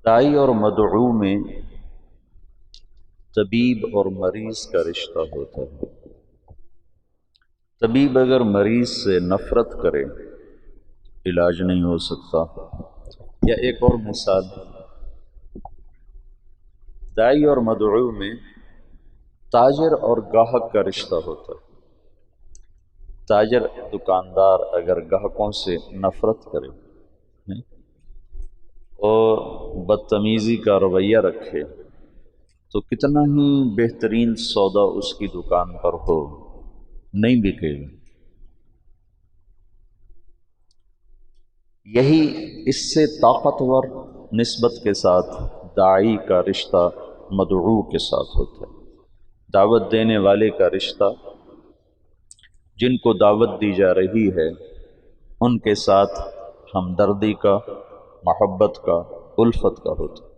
داعی اور مدعو میں طبیب اور مریض کا رشتہ ہوتا ہے۔ طبیب اگر مریض سے نفرت کرے علاج نہیں ہو سکتا۔ یا ایک اور مثال، داعی اور مدعو میں تاجر اور گاہک کا رشتہ ہوتا ہے۔ تاجر دکاندار اگر گاہکوں سے نفرت کرے اور بدتمیزی کا رویہ رکھے تو کتنا ہی بہترین سودا اس کی دکان پر ہو نہیں بکے گا۔ یہی اس سے طاقتور نسبت کے ساتھ داعی کا رشتہ مدعو کے ساتھ ہوتا ہے۔ دعوت دینے والے کا رشتہ جن کو دعوت دی جا رہی ہے ان کے ساتھ ہمدردی کا، محبت کا، الفت کا ہوتا ہے۔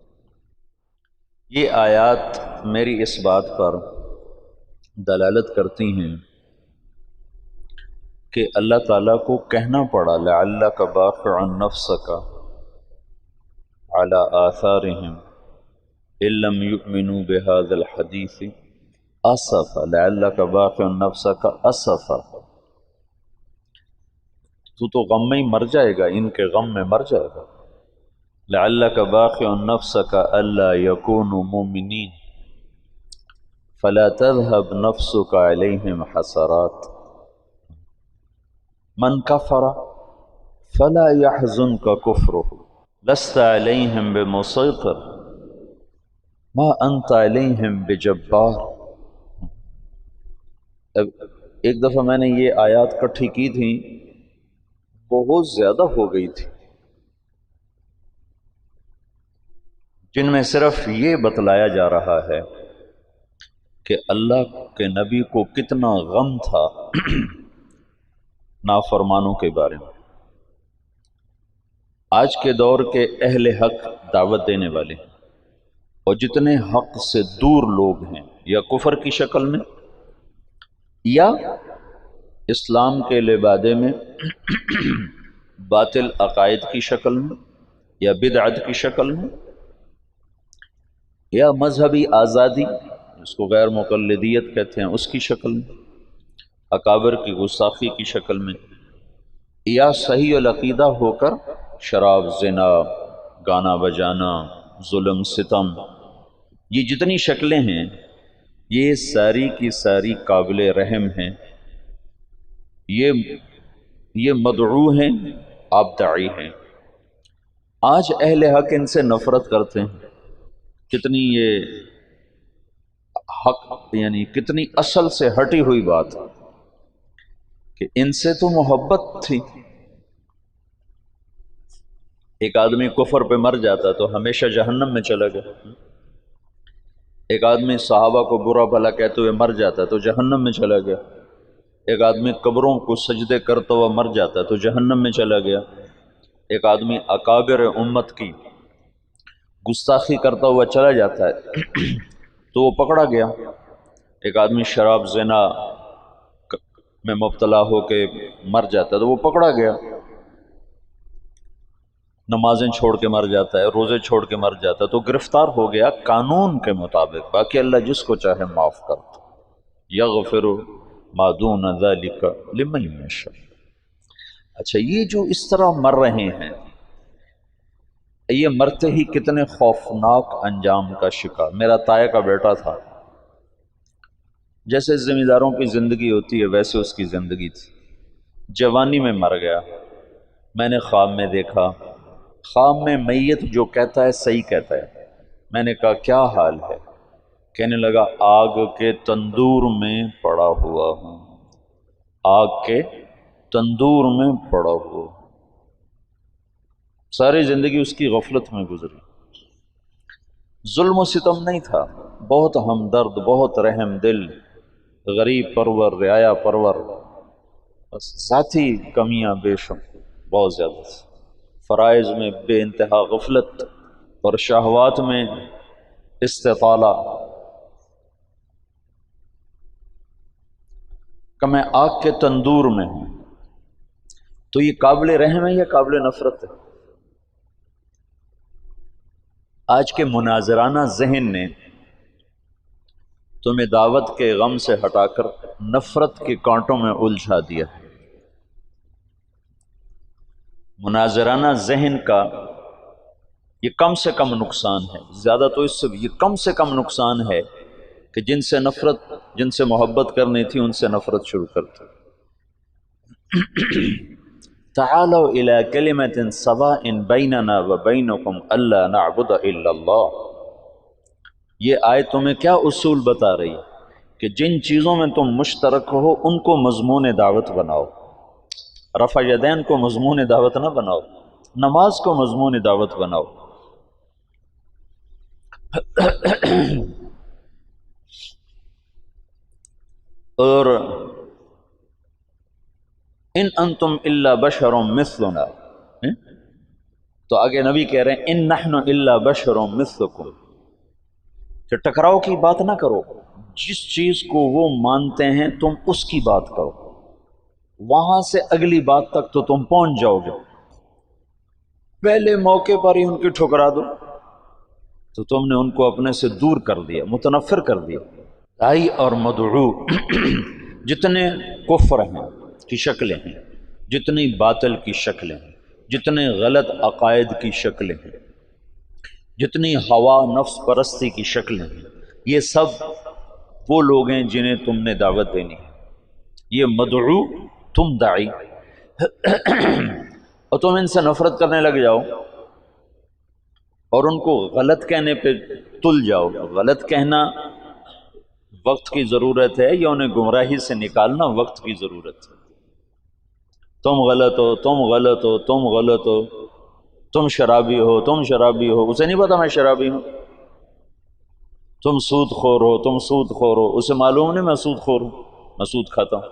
یہ آیات میری اس بات پر دلالت کرتی ہیں کہ اللہ تعالیٰ کو کہنا پڑا لعلک باخع نفسک علی آثارہم ان لم یؤمنوا بہذا الحدیث اسفا، لعلک باخع نفسک اسفا، تو غم میں ہی مر جائے گا، ان کے غم میں مر جائے گا۔ لعلک باخع نفسک الا یکونوا مؤمنین فلا تذهب نفسك علیہم حسرات من کفر فلا يحزنك كفره لست علیہم بمسیطر ما انت علیہم بجبار۔ اب ایک دفعہ میں نے یہ آیات کٹھی کی تھی، بہت زیادہ ہو گئی تھی، جن میں صرف یہ بتلایا جا رہا ہے کہ اللہ کے نبی کو کتنا غم تھا نافرمانوں کے بارے میں۔ آج کے دور کے اہل حق دعوت دینے والے اور جتنے حق سے دور لوگ ہیں، یا کفر کی شکل میں یا اسلام کے لبادے میں باطل عقائد کی شکل میں یا بدعت کی شکل میں یا مذہبی آزادی جس کو غیر مقلدیت کہتے ہیں اس کی شکل میں، اکابر کی گستاخی کی شکل میں، یا صحیح العقیدہ ہو کر شراب، زنا، گانا بجانا، ظلم، ستم، یہ جتنی شکلیں ہیں یہ ساری کی ساری قابل رحم ہیں۔ یہ مدعو ہیں، آپ داعی ہیں۔ آج اہل حق ان سے نفرت کرتے ہیں۔ کتنی یہ حق، یعنی کتنی اصل سے ہٹی ہوئی بات کہ ان سے تو محبت تھی۔ ایک آدمی کفر پہ مر جاتا تو ہمیشہ جہنم میں چلا گیا، ایک آدمی صحابہ کو برا بھلا کہتے ہوئے مر جاتا تو جہنم میں چلا گیا، ایک آدمی قبروں کو سجدے کرتا ہوا مر جاتا تو جہنم میں چلا گیا، ایک آدمی اکابر امت کی گستاخی کرتا ہوا چلا جاتا ہے تو وہ پکڑا گیا، ایک آدمی شراب، زنا میں مبتلا ہو کے مر جاتا ہے تو وہ پکڑا گیا، نمازیں چھوڑ کے مر جاتا ہے، روزے چھوڑ کے مر جاتا ہے تو گرفتار ہو گیا قانون کے مطابق۔ باقی اللہ جس کو چاہے معاف کرتا، یغفر ما دون ذلک لمن یشاء۔ اچھا، یہ جو اس طرح مر رہے ہیں، یہ مرتے ہی کتنے خوفناک انجام کا شکار۔ میرا تایا کا بیٹا تھا، جیسے زمینداروں کی زندگی ہوتی ہے ویسے اس کی زندگی تھی، جوانی میں مر گیا۔ میں نے خواب میں دیکھا، خواب میں میت جو کہتا ہے صحیح کہتا ہے۔ میں نے کہا کیا حال ہے؟ کہنے لگا آگ کے تندور میں پڑا ہوا ہوں، آگ کے تندور میں پڑا ہوا ہوں۔ ساری زندگی اس کی غفلت میں گزری، ظلم و ستم نہیں تھا، بہت ہمدرد، بہت رحم دل، غریب پرور، رعایا پرور، بس ذاتی کمیاں بے شمار بہت زیادہ تھی، فرائض میں بے انتہا غفلت اور شہوات میں استطالہ۔ کہ میں آگ کے تندور میں ہوں، تو یہ قابل رحم ہے یا قابل نفرت ہے؟ آج کے مناظرانہ ذہن نے تمہیں دعوت کے غم سے ہٹا کر نفرت کے کانٹوں میں الجھا دیا۔ مناظرانہ ذہن کا یہ کم سے کم نقصان ہے، زیادہ تو اس سے یہ کم سے کم نقصان ہے کہ جن سے محبت کرنی تھی ان سے نفرت شروع کرتے۔ تعالوا الى کلمۃ سواء بیننا وبینکم الا نعبد الا اللہ۔ یہ آیت تمہیں کیا اصول بتا رہی ہے کہ جن چیزوں میں تم مشترک ہو ان کو مضمون دعوت بناؤ۔ رفع یدین کو مضمون دعوت نہ بناؤ، نماز کو مضمون دعوت بناؤ۔ اور ان انتم الا بشر مثلنا، تو آگے نبی کہہ رہے ہیں ان نحن الا بشر مثلکم، کہ ٹکراؤ کی بات نہ کرو، جس چیز کو وہ مانتے ہیں تم اس کی بات کرو، وہاں سے اگلی بات تک تو تم پہنچ جاؤ گے، پہلے موقع پر ہی ان کی ٹھکرا دو تو تم نے ان کو اپنے سے دور کر دیا، متنفر کر دیا۔ داعی اور مدعو جتنے کفر ہیں کی شکلیں ہیں، جتنی باطل کی شکلیں ہیں، جتنے غلط عقائد کی شکلیں ہیں، جتنی ہوا نفس پرستی کی شکلیں ہیں، یہ سب وہ لوگ ہیں جنہیں تم نے دعوت دینی ہے۔ یہ مدعو، تم داعی، اور تم ان سے نفرت کرنے لگ جاؤ اور ان کو غلط کہنے پہ تل جاؤ۔ غلط کہنا وقت کی ضرورت ہے یا انہیں گمراہی سے نکالنا وقت کی ضرورت ہے؟ تم غلط ہو، تم غلط ہو، تم غلط ہو، تم شرابی ہو، تم شرابی ہو، اسے نہیں پتا میں شرابی ہوں۔ تم سود خور ہو، تم سود خور ہو، اسے معلوم نہیں میں سود خور ہوں، میں سود کھاتا ہوں۔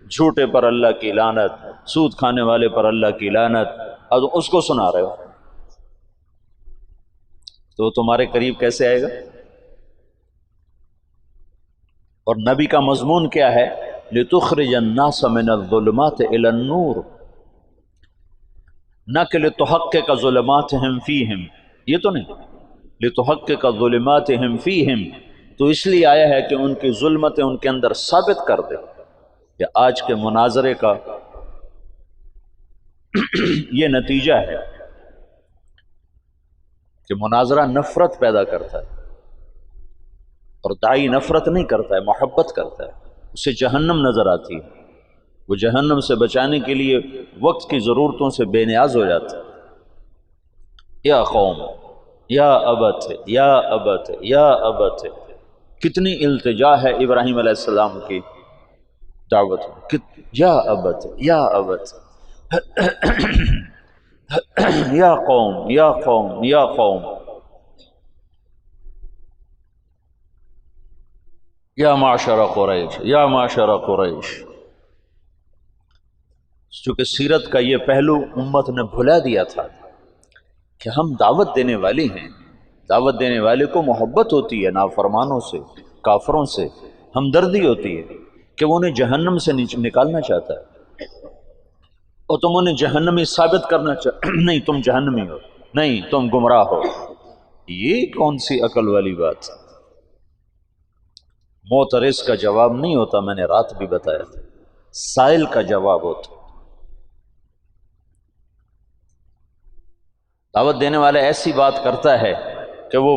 جھوٹے پر اللہ کی لعنت، سود کھانے والے پر اللہ کی لعنت، اب اس کو سنا رہے ہو تو تمہارے قریب کیسے آئے گا؟ اور نبی کا مضمون کیا ہے؟ لِتُخْرِجَ النَّاسَ مِنَ الظُّلُمَاتِ إِلَى النُّورِ، نہ کہ لِتُحَقِّقَ ظُلُمَاتِهِمْ فِيهِمْ، یہ تو نہیں، لِتُحَقِّقَ ظُلُمَاتِهِمْ فِيهِمْ، تو اس لیے آیا ہے کہ ان کی ظلمتیں ان کے اندر ثابت کر دے۔ کہ آج کے مناظرے کا یہ نتیجہ ہے کہ مناظرہ نفرت پیدا کرتا ہے، اور داعی نفرت نہیں کرتا ہے، محبت کرتا ہے، اسے جہنم نظر آتی ہے، وہ جہنم سے بچانے کے لیے وقت کی ضرورتوں سے بے نیاز ہو جاتا ہے۔ یا قوم، یا ابت، یا ابت، یا ابت، کتنی التجا ہے ابراہیم علیہ السلام کی دعوت، یا ابت، یا ابت، یا قوم، یا قوم، یا قوم، یا معشر قریش، یا معشر قریش۔ چونکہ سیرت کا یہ پہلو امت نے بھلا دیا تھا کہ ہم دعوت دینے والے ہیں، دعوت دینے والے کو محبت ہوتی ہے نافرمانوں سے، کافروں سے ہمدردی ہوتی ہے کہ وہ انہیں جہنم سے نکالنا چاہتا ہے، اور تم انہیں جہنمی ثابت کرنا نہیں تم جہنمی ہو، نہیں تم گمراہ ہو۔ یہ کون سی عقل والی بات؟ معترض کا جواب نہیں ہوتا، میں نے رات بھی بتایا تھا، سائل کا جواب ہوتا۔ دعوت دینے والا ایسی بات کرتا ہے کہ وہ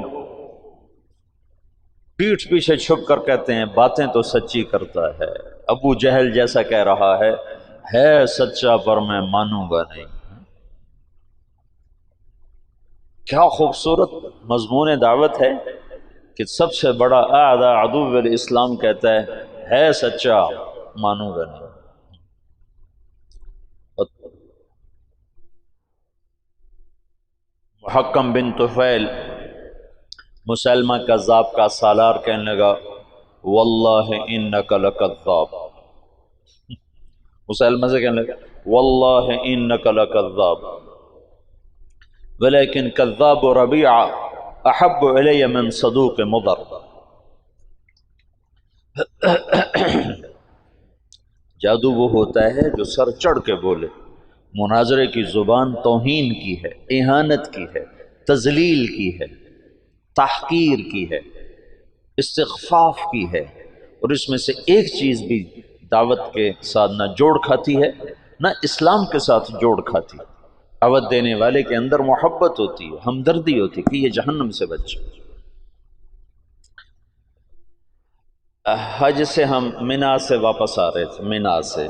پیٹھ پیچھے چھپ کر کہتے ہیں باتیں تو سچی کرتا ہے، ابو جہل جیسا کہہ رہا ہے سچا پر میں مانوں گا نہیں۔ کیا خوبصورت مضمون دعوت ہے کہ سب سے بڑا اعداء عدو الاسلام کہتا ہے سچا، مانوں گا نہیں۔ محکم بن طفیل مسلمہ کذاب کا سالار کہنے لگا واللہ انک لکذاب، مسلمہ سے کہنے لگا واللہ انک لکذاب ولیکن کذاب ربیعہ احب الی من صدوق مضر۔ جادو وہ ہوتا ہے جو سر چڑھ کے بولے، مناظرے کی زبان توہین کی ہے، اہانت کی ہے، تذلیل کی ہے، تحقیر کی ہے، استخفاف کی ہے، اور اس میں سے ایک چیز بھی دعوت کے ساتھ نہ جوڑ کھاتی ہے نہ اسلام کے ساتھ جوڑ کھاتی۔ دعوت دینے والے کے اندر محبت ہوتی ہے، ہمدردی ہوتی ہے کہ یہ جہنم سے بچ۔ حج سے ہم مینا سے واپس آ رہے تھے، مینا سے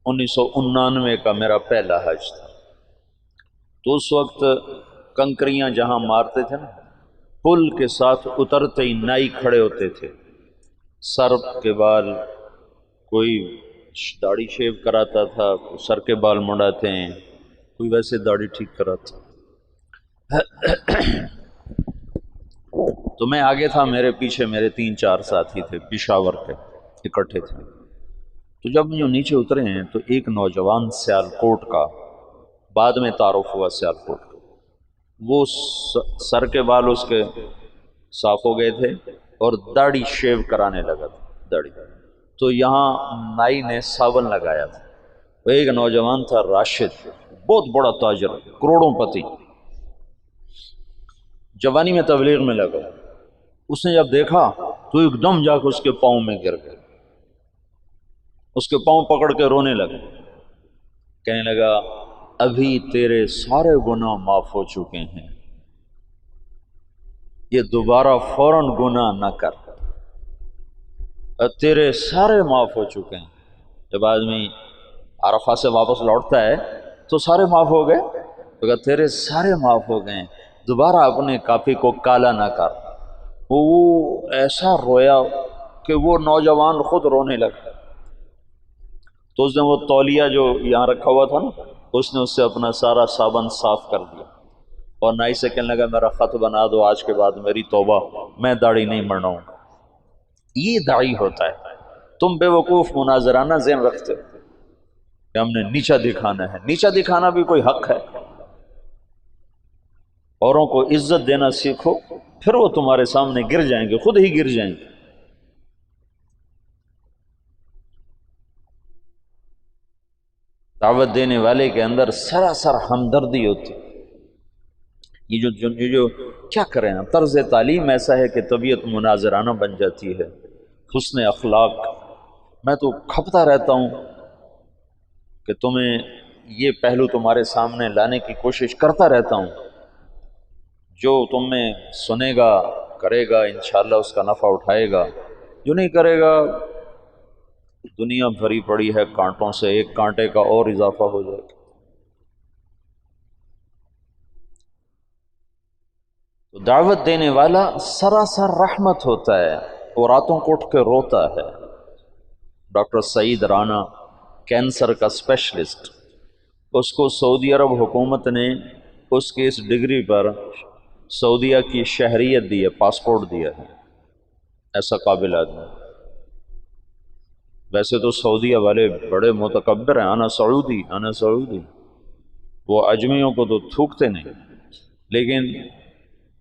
1999 کا میرا پہلا حج تھا۔ تو اس وقت کنکریاں جہاں مارتے تھے نا، پل کے ساتھ اترتے ہی نائی کھڑے ہوتے تھے، سر کے بال، کوئی داڑھی شیو کراتا تھا، کوئی سر کے بال مڑاتے ہیں، کوئی ویسے داڑھی ٹھیک کراتا۔ تو میں آگے تھا، میرے پیچھے میرے 3-4 ساتھی تھے پشاور کے، اکٹھے تھے۔ تو جب جو نیچے اترے ہیں تو ایک نوجوان سیالکوٹ کا، بعد میں تعارف ہوا سیالکوٹ کا، وہ سر کے بال اس کے صاف ہو گئے تھے اور داڑھی شیو کرانے لگا تھا، داڑھی۔ تو یہاں نائی نے صابن لگایا تھا، وہ ایک نوجوان تھا راشد، بہت بڑا تاجر، کروڑوں پتی، جوانی میں تبلیغ میں لگا۔ اس نے جب دیکھا تو ایک دم جا کے اس کے پاؤں میں گر گیا، اس کے پاؤں پکڑ کے رونے لگا، کہنے لگا ابھی تیرے سارے گناہ معاف ہو چکے ہیں، یہ دوبارہ فوراً گناہ نہ کر، تیرے سارے معاف ہو چکے ہیں۔ جب آدمی عرفہ سے واپس لوٹتا ہے تو سارے معاف ہو گئے، تو کہا تیرے سارے معاف ہو گئے، دوبارہ اپنے کافی کو کالا نہ کر۔ وہ ایسا رویا کہ وہ نوجوان خود رونے لگا۔ تو اس نے وہ تولیہ جو یہاں رکھا ہوا تھا نا، اس نے اس سے اپنا سارا صابن صاف کر دیا اور نائی سے کہنے لگا میرا خط بنا دو، آج کے بعد میری توبہ، میں داڑھی نہیں منڈاؤں گا۔ یہ داعی ہوتا ہے۔ تم بے وقوف مناظرانہ ذہن رکھتے ہو کہ ہم نے نیچا دکھانا ہے، نیچا دکھانا بھی کوئی حق ہے؟ اوروں کو عزت دینا سیکھو، پھر وہ تمہارے سامنے گر جائیں گے، خود ہی گر جائیں گے۔ دعوت دینے والے کے اندر سراسر ہمدردی ہوتی۔ یہ جو کیا کریں، طرز تعلیم ایسا ہے کہ طبیعت مناظرانہ بن جاتی ہے، حسن اخلاق۔ میں تو کھپتا رہتا ہوں کہ تمہیں یہ پہلو تمہارے سامنے لانے کی کوشش کرتا رہتا ہوں، جو تم میں سنے گا کرے گا انشاءاللہ اس کا نفع اٹھائے گا، جو نہیں کرے گا دنیا بھری پڑی ہے کانٹوں سے، ایک کانٹے کا اور اضافہ ہو جائے گا۔ تو دعوت دینے والا سراسر رحمت ہوتا ہے، اور راتوں کو اٹھ کے روتا ہے۔ ڈاکٹر سعید رانا، کینسر کا اسپیشلسٹ، اس کو سعودی عرب حکومت نے اس کی اس ڈگری پر سعودیہ کی شہریت دی ہے، پاسپورٹ دیا ہے، ایسا قابل آدمی۔ ویسے تو سعودیہ والے بڑے متکبر ہیں، انا سعودی انا سعودی، وہ اجمیوں کو تو تھوکتے نہیں، لیکن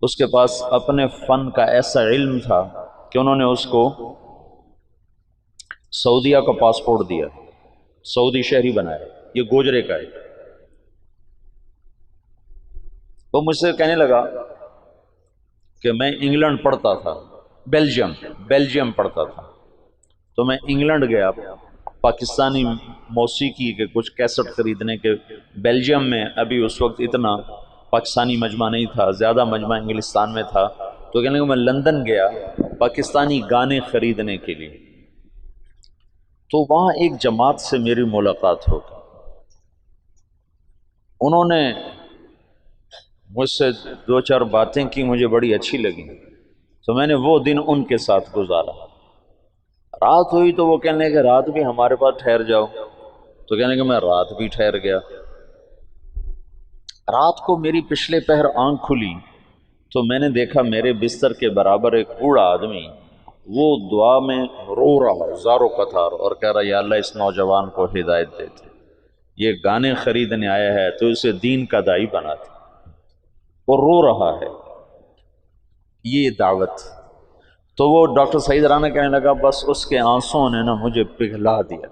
اس کے پاس اپنے فن کا ایسا علم تھا کہ انہوں نے اس کو سعودیہ کا پاسپورٹ دیا، سعودی شہری بنایا، یہ گوجرے کا ہے۔ وہ مجھ سے کہنے لگا کہ میں انگلینڈ پڑھتا تھا، بیلجیم پڑھتا تھا، تو میں انگلینڈ گیا پاکستانی موسیقی کے کچھ کیسٹ خریدنے کے۔ بیلجیم میں ابھی اس وقت اتنا پاکستانی مجمع نہیں تھا، زیادہ مجمع انگلستان میں تھا، تو کہنے لگا میں لندن گیا پاکستانی گانے خریدنے کے لیے، تو وہاں ایک جماعت سے میری ملاقات ہو گئی۔ انہوں نے مجھ سے 2-4 باتیں کی، مجھے بڑی اچھی لگیں، تو میں نے وہ دن ان کے ساتھ گزارا۔ رات ہوئی تو وہ کہنے لگے کہ رات بھی ہمارے پاس ٹھہر جاؤ، تو کہنے لگے میں رات بھی ٹھہر گیا۔ رات کو میری پچھلے پہر آنکھ کھلی تو میں نے دیکھا میرے بستر کے برابر ایک بوڑھا آدمی، وہ دعا میں رو رہا زاروں قطار اور کہہ رہا یا اللہ اس نوجوان کو ہدایت دیتے، یہ گانے خریدنے آیا ہے تو اسے دین کا داعی بناتے، اور رو رہا ہے۔ یہ دعوت۔ تو وہ ڈاکٹر سعید رانا کہنے لگا بس اس کے آنسوں نے نا مجھے پگھلا دیا۔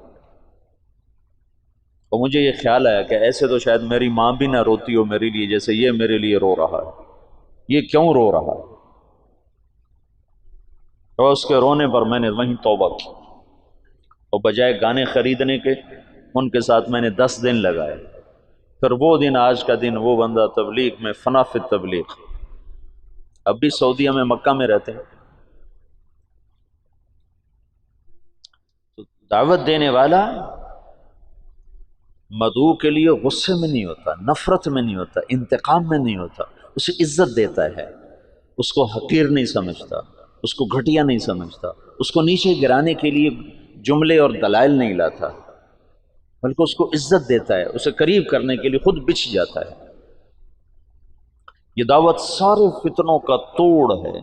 اور مجھے یہ خیال آیا کہ ایسے تو شاید میری ماں بھی نہ روتی ہو میرے لیے جیسے یہ میرے لیے رو رہا ہے، یہ کیوں رو رہا ہے؟ اور اس کے رونے پر میں نے وہیں توبہ کی، اور بجائے گانے خریدنے کے ان کے ساتھ میں نے 10 دن لگائے۔ پھر وہ دن آج کا دن، وہ بندہ تبلیغ میں فنا فی تبلیغ، اب بھی سعودیہ میں مکہ میں رہتے ہیں۔ تو دعوت دینے والا مدعو کے لیے غصے میں نہیں ہوتا، نفرت میں نہیں ہوتا، انتقام میں نہیں ہوتا، اسے عزت دیتا ہے، اس کو حقیر نہیں سمجھتا، اس کو گھٹیا نہیں سمجھتا، اس کو نیچے گرانے کے لیے جملے اور دلائل نہیں لاتا، بلکہ اس کو عزت دیتا ہے، اسے قریب کرنے کے لیے خود بچھ جاتا ہے۔ یہ دعوت سارے فتنوں کا توڑ ہے۔